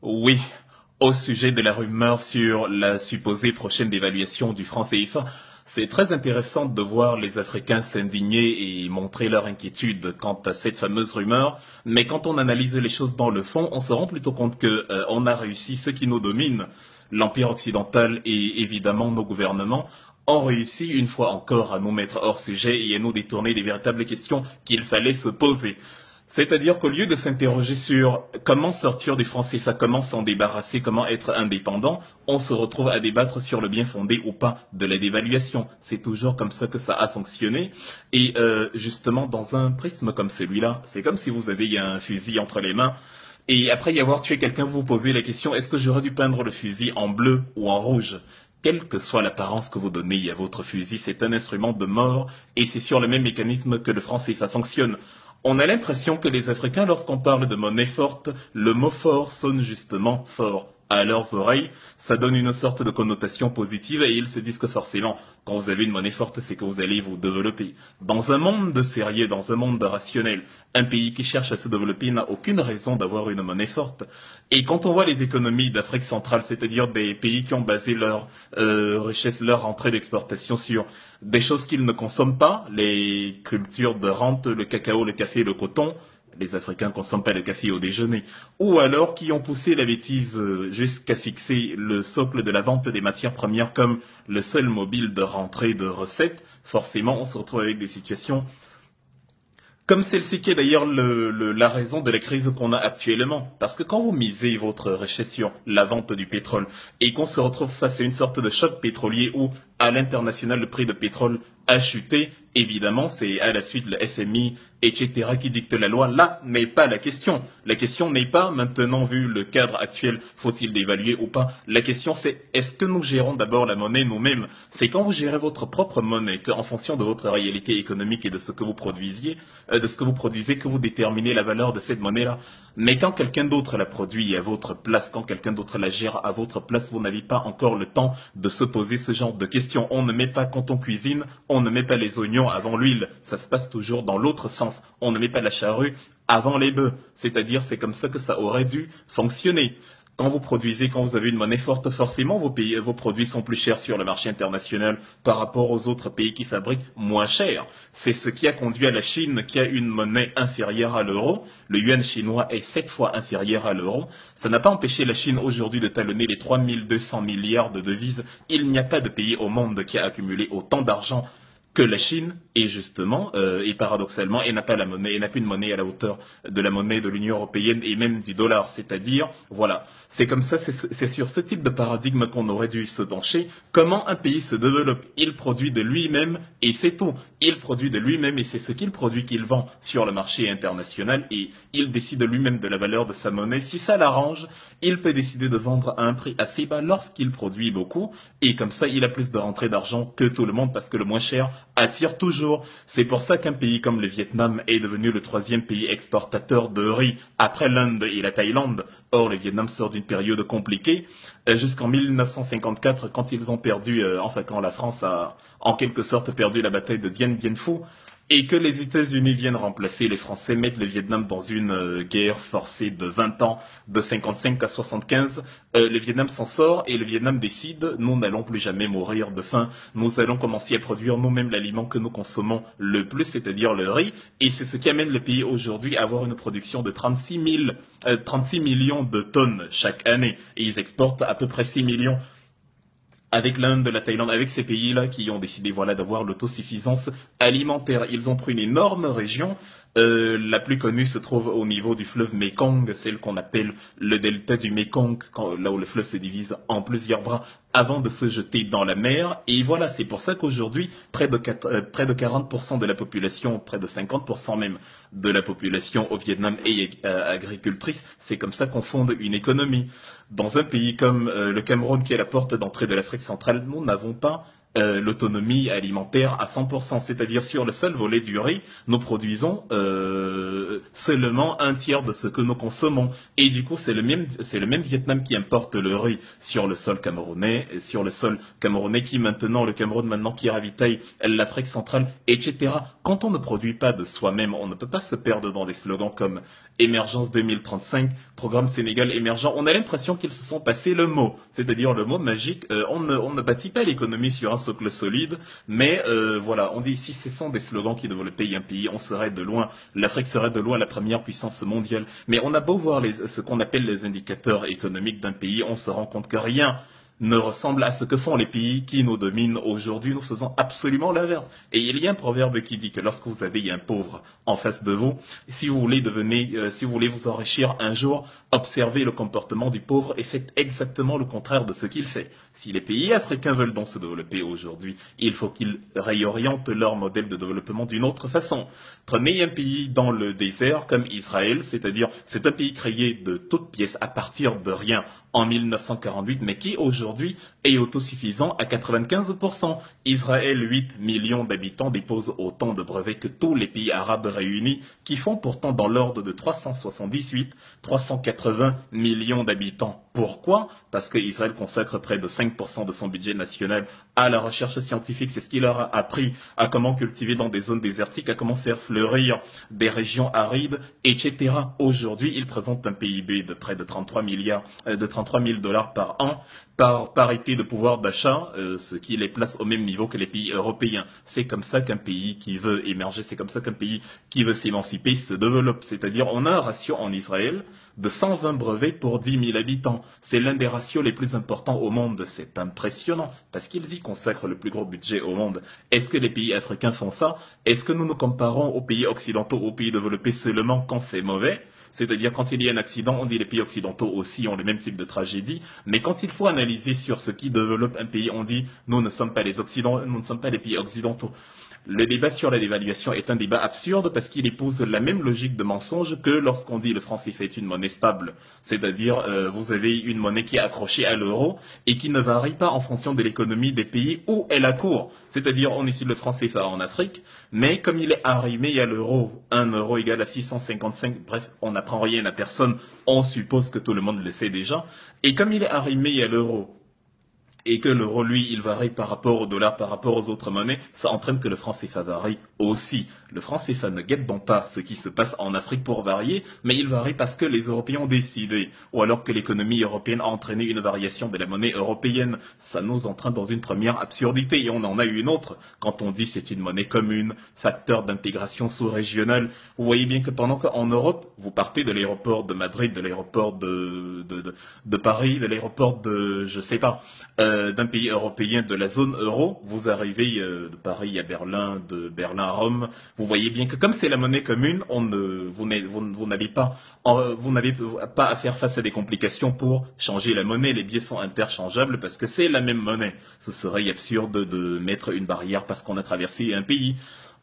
Oui, au sujet de la rumeur sur la supposée prochaine dévaluation du franc CFA, c'est très intéressant de voir les Africains s'indigner et montrer leur inquiétude quant à cette fameuse rumeur. Mais quand on analyse les choses dans le fond, on se rend plutôt compte que on a réussi, ceux qui nous dominent, l'Empire occidental et évidemment nos gouvernements, ont réussi une fois encore à nous mettre hors sujet et à nous détourner des véritables questions qu'il fallait se poser. C'est-à-dire qu'au lieu de s'interroger sur comment sortir du franc CFA, comment s'en débarrasser, comment être indépendant, on se retrouve à débattre sur le bien fondé ou pas de la dévaluation. C'est toujours comme ça que ça a fonctionné. Et justement, dans un prisme comme celui-là, c'est comme si vous aviez un fusil entre les mains. Et après y avoir tué quelqu'un, vous vous posez la question, est-ce que j'aurais dû peindre le fusil en bleu ou en rouge? Quelle que soit l'apparence que vous donnez à votre fusil, c'est un instrument de mort et c'est sur le même mécanisme que le franc CFA fonctionne. On a l'impression que les Africains, lorsqu'on parle de monnaie forte, le mot fort sonne justement fort à leurs oreilles. Ça donne une sorte de connotation positive et ils se disent que forcément, quand vous avez une monnaie forte, c'est que vous allez vous développer. Dans un monde de sérieux, dans un monde de rationnel, un pays qui cherche à se développer n'a aucune raison d'avoir une monnaie forte. Et quand on voit les économies d'Afrique centrale, c'est-à-dire des pays qui ont basé leur richesse, leur entrée d'exportation sur des choses qu'ils ne consomment pas, les cultures de rente, le cacao, le café, le coton, les Africains ne consomment pas le café au déjeuner, ou alors qui ont poussé la bêtise jusqu'à fixer le socle de la vente des matières premières comme le seul mobile de rentrée de recettes, forcément on se retrouve avec des situations comme celle-ci qui est d'ailleurs la raison de la crise qu'on a actuellement. Parce que quand vous misez votre richesse sur la vente du pétrole et qu'on se retrouve face à une sorte de choc pétrolier où à l'international le prix de pétrole a chuté, évidemment c'est à la suite le FMI, etc. qui dicte la loi. Là n'est pas la question. La question n'est pas maintenant vu le cadre actuel, faut-il dévaluer ou pas. La question c'est est-ce que nous gérons d'abord la monnaie nous-mêmes. C'est quand vous gérez votre propre monnaie qu'en fonction de votre réalité économique et de ce que vous produisez, que vous déterminez la valeur de cette monnaie-là. Mais quand quelqu'un d'autre la produit à votre place, quand quelqu'un d'autre la gère à votre place, vous n'avez pas encore le temps de se poser ce genre de questions. On ne met pas quand on cuisine, on ne met pas les oignons avant l'huile. Ça se passe toujours dans l'autre sens. On ne met pas la charrue avant les bœufs. C'est-à-dire, c'est comme ça que ça aurait dû fonctionner. Quand vous produisez, quand vous avez une monnaie forte, forcément vos produits sont plus chers sur le marché international par rapport aux autres pays qui fabriquent moins cher. C'est ce qui a conduit à la Chine qui a une monnaie inférieure à l'euro. Le yuan chinois est 7 fois inférieur à l'euro. Ça n'a pas empêché la Chine aujourd'hui de talonner les 3200 milliards de devises. Il n'y a pas de pays au monde qui a accumulé autant d'argent que la Chine, et justement, et paradoxalement, elle n'a pas la monnaie, elle n'a plus une monnaie à la hauteur de la monnaie de l'Union européenne et même du dollar. C'est-à-dire, voilà, c'est comme ça, c'est sur ce type de paradigme qu'on aurait dû se pencher. Comment un pays se développe? Il produit de lui-même et c'est tout. Il produit de lui-même et c'est ce qu'il produit qu'il vend sur le marché international et il décide lui-même de la valeur de sa monnaie. Si ça l'arrange, il peut décider de vendre à un prix assez bas lorsqu'il produit beaucoup et comme ça, il a plus de rentrée d'argent que tout le monde parce que le moins cher attire toujours. C'est pour ça qu'un pays comme le Vietnam est devenu le troisième pays exportateur de riz après l'Inde et la Thaïlande. Or, le Vietnam sort d'une période compliquée jusqu'en 1954 quand ils ont perdu, enfin quand la France a en quelque sorte perdu la bataille de Dien Bien Phu et que les États-Unis viennent remplacer les Français, mettent le Vietnam dans une guerre forcée de 20 ans, de 55 à 75. Le Vietnam s'en sort et le Vietnam décide, nous n'allons plus jamais mourir de faim, nous allons commencer à produire nous-mêmes l'aliment que nous consommons le plus, c'est-à-dire le riz, et c'est ce qui amène le pays aujourd'hui à avoir une production de 36 millions de tonnes chaque année, et ils exportent à peu près 6 millions avec l'Inde, la Thaïlande, avec ces pays-là qui ont décidé voilà, d'avoir l'autosuffisance alimentaire. Ils ont pris une énorme région. La plus connue se trouve au niveau du fleuve Mekong, celle qu'on appelle le delta du Mekong, là où le fleuve se divise en plusieurs bras avant de se jeter dans la mer. Et voilà, c'est pour ça qu'aujourd'hui, près de 40% de la population, près de 50% même de la population au Vietnam est agricultrice. C'est comme ça qu'on fonde une économie. Dans un pays comme le Cameroun, qui est la porte d'entrée de l'Afrique centrale, nous n'avons pas l'autonomie alimentaire à 100%. C'est-à-dire sur le seul volet du riz, nous produisons seulement un tiers de ce que nous consommons. Et du coup, c'est le même Vietnam qui importe le riz sur le sol camerounais, qui maintenant, le Cameroun maintenant qui ravitaille l'Afrique centrale, etc. Quand on ne produit pas de soi-même, on ne peut pas se perdre dans des slogans comme Émergence 2035, programme Sénégal émergent. On a l'impression qu'ils se sont passés le mot, c'est-à-dire le mot magique. On ne bâtit pas l'économie sur un socle solide, mais voilà, on dit si ce sont des slogans qui développaient un pays, on serait de loin, l'Afrique serait de loin la première puissance mondiale. Mais on a beau voir ce qu'on appelle les indicateurs économiques d'un pays, on se rend compte que rien ne ressemble à ce que font les pays qui nous dominent aujourd'hui. Nous faisons absolument l'inverse. Et il y a un proverbe qui dit que lorsque vous avez un pauvre en face de vous, si vous voulez si vous voulez vous enrichir un jour, observez le comportement du pauvre et faites exactement le contraire de ce qu'il fait. Si les pays africains veulent donc se développer aujourd'hui, il faut qu'ils réorientent leur modèle de développement d'une autre façon. Prenez un pays dans le désert comme Israël, c'est-à-dire c'est un pays créé de toutes pièces à partir de rien en 1948, mais qui aujourd'hui est autosuffisant à 95%. Israël, 8 millions d'habitants, dépose autant de brevets que tous les pays arabes réunis, qui font pourtant dans l'ordre de 380 millions d'habitants. Pourquoi? Parce qu'Israël consacre près de 5% de son budget national à la recherche scientifique. C'est ce qui leur a appris à comment cultiver dans des zones désertiques, à comment faire fleurir des régions arides, etc. Aujourd'hui, ils présentent un PIB de près de 33 000 dollars par an, par parité de pouvoir d'achat, ce qui les place au même niveau que les pays européens. C'est comme ça qu'un pays qui veut émerger, c'est comme ça qu'un pays qui veut s'émanciper se développe. C'est-à-dire, on a un ratio en Israël de 120 brevets pour 10 000 habitants. C'est l'un des ratios les plus importants au monde. C'est impressionnant parce qu'ils y consacrent le plus gros budget au monde. Est-ce que les pays africains font ça? Est-ce que nous nous comparons aux pays occidentaux, aux pays développés seulement quand c'est mauvais? C'est-à-dire, quand il y a un accident, on dit les pays occidentaux aussi ont le même type de tragédie. Mais quand il faut analyser sur ce qui développe un pays, on dit, nous ne sommes pas les Occidentaux, nous ne sommes pas les pays occidentaux. Le débat sur la dévaluation est un débat absurde parce qu'il épouse la même logique de mensonge que lorsqu'on dit le franc CFA est une monnaie stable. C'est-à-dire, vous avez une monnaie qui est accrochée à l'euro et qui ne varie pas en fonction de l'économie des pays où elle a cours. C'est-à-dire, on utilise le franc CFA en Afrique, mais comme il est arrimé à l'euro, 1 euro égale à 655, bref, on n'apprend rien à personne, on suppose que tout le monde le sait déjà. Et comme il est arrimé à l'euro, et que l'euro, lui, il varie par rapport au dollar, par rapport aux autres monnaies, ça entraîne que le franc CFA varie aussi. Le franc CFA ne guette donc pas ce qui se passe en Afrique pour varier, mais il varie parce que les Européens ont décidé, ou alors que l'économie européenne a entraîné une variation de la monnaie européenne. Ça nous entraîne dans une première absurdité, et on en a une autre. Quand on dit c'est une monnaie commune, facteur d'intégration sous-régionale, vous voyez bien que pendant qu'en Europe, vous partez de l'aéroport de Madrid, de l'aéroport de Paris, de l'aéroport de, je sais pas, d'un pays européen de la zone euro, vous arrivez de Paris à Berlin, de Berlin à Rome, vous voyez bien que comme c'est la monnaie commune, vous n'avez pas à faire face à des complications pour changer la monnaie, les billets sont interchangeables parce que c'est la même monnaie. Ce serait absurde de mettre une barrière parce qu'on a traversé un pays.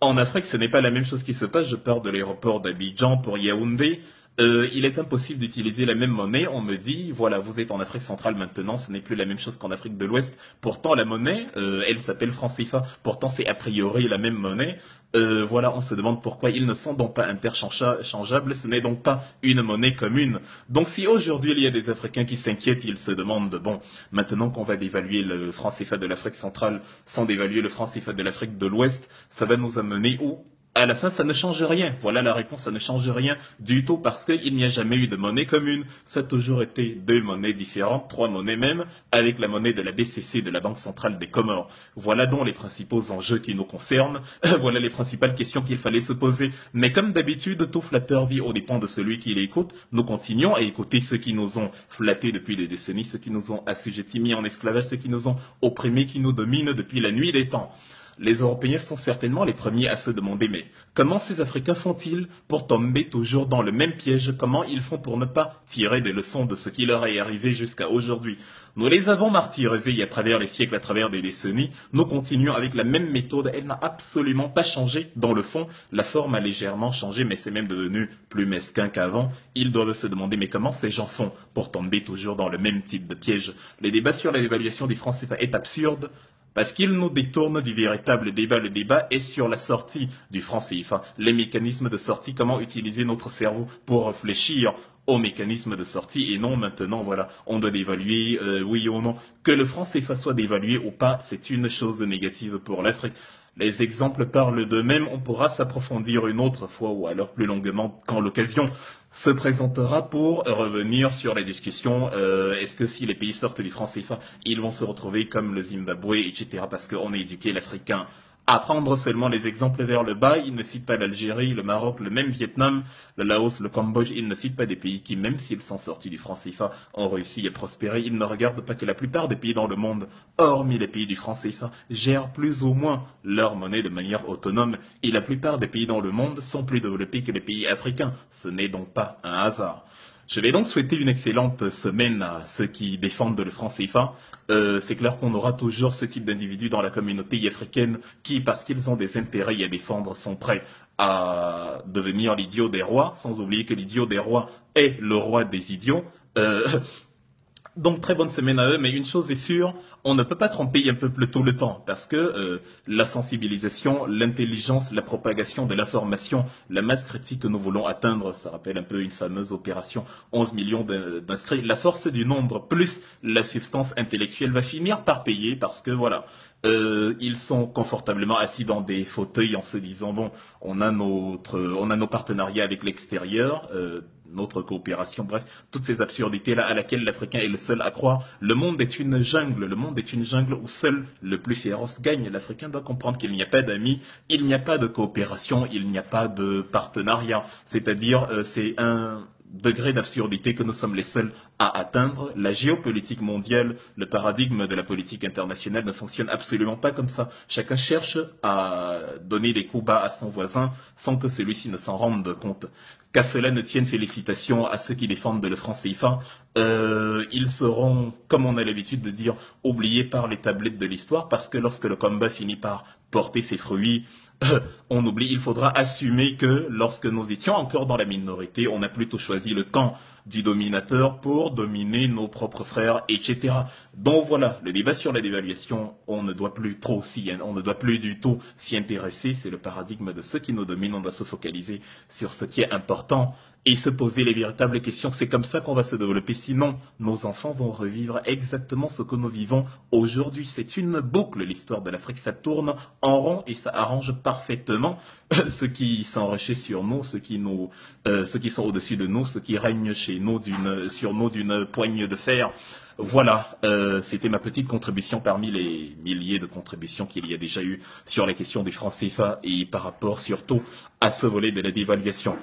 En Afrique, ce n'est pas la même chose qui se passe. Je pars de l'aéroport d'Abidjan pour Yaoundé. Il est impossible d'utiliser la même monnaie. On me dit, voilà, vous êtes en Afrique centrale maintenant, ce n'est plus la même chose qu'en Afrique de l'Ouest. Pourtant, la monnaie, elle s'appelle franc CFA. Pourtant, c'est a priori la même monnaie. Voilà, on se demande pourquoi ils ne sont donc pas interchangeables. Ce n'est donc pas une monnaie commune. Donc, si aujourd'hui il y a des Africains qui s'inquiètent, ils se demandent, bon, maintenant qu'on va dévaluer le franc CFA de l'Afrique centrale sans dévaluer le franc CFA de l'Afrique de l'Ouest, ça va nous amener où? À la fin, ça ne change rien. Voilà la réponse, ça ne change rien du tout parce qu'il n'y a jamais eu de monnaie commune. Ça a toujours été deux monnaies différentes, trois monnaies même, avec la monnaie de la BCC, de la Banque centrale des Comores. Voilà donc les principaux enjeux qui nous concernent. Voilà les principales questions qu'il fallait se poser. Mais comme d'habitude, tout flatteur vit aux dépens de celui qui l'écoute. Nous continuons à écouter ceux qui nous ont flattés depuis des décennies, ceux qui nous ont assujettis, mis en esclavage, ceux qui nous ont opprimés, qui nous dominent depuis la nuit des temps. Les Européens sont certainement les premiers à se demander mais comment ces Africains font-ils pour tomber toujours dans le même piège? Comment ils font pour ne pas tirer des leçons de ce qui leur est arrivé jusqu'à aujourd'hui? Nous les avons martyrisés à travers les siècles, à travers des décennies. Nous continuons avec la même méthode. Elle n'a absolument pas changé. Dans le fond, la forme a légèrement changé, mais c'est même devenu plus mesquin qu'avant. Ils doivent se demander mais comment ces gens font pour tomber toujours dans le même type de piège? Les débats sur l'évaluation des francs CFA est absurde. parce qu'il nous détourne du véritable débat. Le débat est sur la sortie du franc CFA, les mécanismes de sortie, comment utiliser notre cerveau pour réfléchir aux mécanismes de sortie et non maintenant, voilà, on doit l'évaluer, oui ou non. Que le franc CFA soit dévalué ou pas, c'est une chose négative pour l'Afrique. Les exemples parlent d'eux-mêmes, on pourra s'approfondir une autre fois ou alors plus longuement quand l'occasion se présentera pour revenir sur les discussions. Est-ce que si les pays sortent du franc CFA, ils vont se retrouver comme le Zimbabwe, etc. Parce qu'on a éduqué l'Africain à prendre seulement les exemples vers le bas. Il ne cite pas l'Algérie, le Maroc, le même Vietnam, le Laos, le Cambodge. Il ne cite pas des pays qui, même s'ils sont sortis du franc CFA, ont réussi à prospérer. Il ne regarde pas que la plupart des pays dans le monde, hormis les pays du franc CFA, gèrent plus ou moins leur monnaie de manière autonome. Et la plupart des pays dans le monde sont plus développés que les pays africains. Ce n'est donc pas un hasard. Je vais donc souhaiter une excellente semaine à ceux qui défendent le franc CFA. C'est clair qu'on aura toujours ce type d'individus dans la communauté africaine qui, parce qu'ils ont des intérêts à défendre, sont prêts à devenir l'idiot des rois, sans oublier que l'idiot des rois est le roi des idiots. Donc très bonne semaine à eux, mais une chose est sûre, on ne peut pas tromper un peuple tout le temps, parce que la sensibilisation, l'intelligence, la propagation de l'information, la masse critique que nous voulons atteindre, ça rappelle un peu une fameuse opération 11 millions d'inscrits, la force du nombre plus la substance intellectuelle va finir par payer, parce que voilà, ils sont confortablement assis dans des fauteuils en se disant, bon, on a nos partenariats avec l'extérieur, notre coopération, bref, toutes ces absurdités-là à laquelle l'Africain est le seul à croire. Le monde est une jungle, le monde est une jungle où seul le plus féroce gagne. L'Africain doit comprendre qu'il n'y a pas d'amis, il n'y a pas de coopération, il n'y a pas de partenariat. C'est-à-dire, c'est un degré d'absurdité que nous sommes les seuls à atteindre. La géopolitique mondiale, le paradigme de la politique internationale ne fonctionne absolument pas comme ça. Chacun cherche à donner des coups bas à son voisin sans que celui-ci ne s'en rende compte. Qu'à cela ne tienne, félicitations à ceux qui défendent le franc CFA. Ils seront, comme on a l'habitude de dire, oubliés par les tablettes de l'histoire, parce que lorsque le combat finit par porter ses fruits, on oublie, il faudra assumer que lorsque nous étions encore dans la minorité, on a plutôt choisi le camp du dominateur pour dominer nos propres frères, etc. Donc voilà, le débat sur la dévaluation, on ne doit plus on ne doit plus du tout s'y intéresser, c'est le paradigme de ceux qui nous dominent, on doit se focaliser sur ce qui est important et se poser les véritables questions. C'est comme ça qu'on va se développer, sinon nos enfants vont revivre exactement ce que nous vivons aujourd'hui. C'est une boucle, l'histoire de l'Afrique, ça tourne en rond et ça arrange parfaitement ceux qui s'enrichissent sur nous, ceux qui sont au-dessus de nous, ceux qui règnent sur nous d'une poigne de fer. Voilà, c'était ma petite contribution parmi les milliers de contributions qu'il y a déjà eu sur la question des francs CFA et par rapport surtout à ce volet de la dévaluation.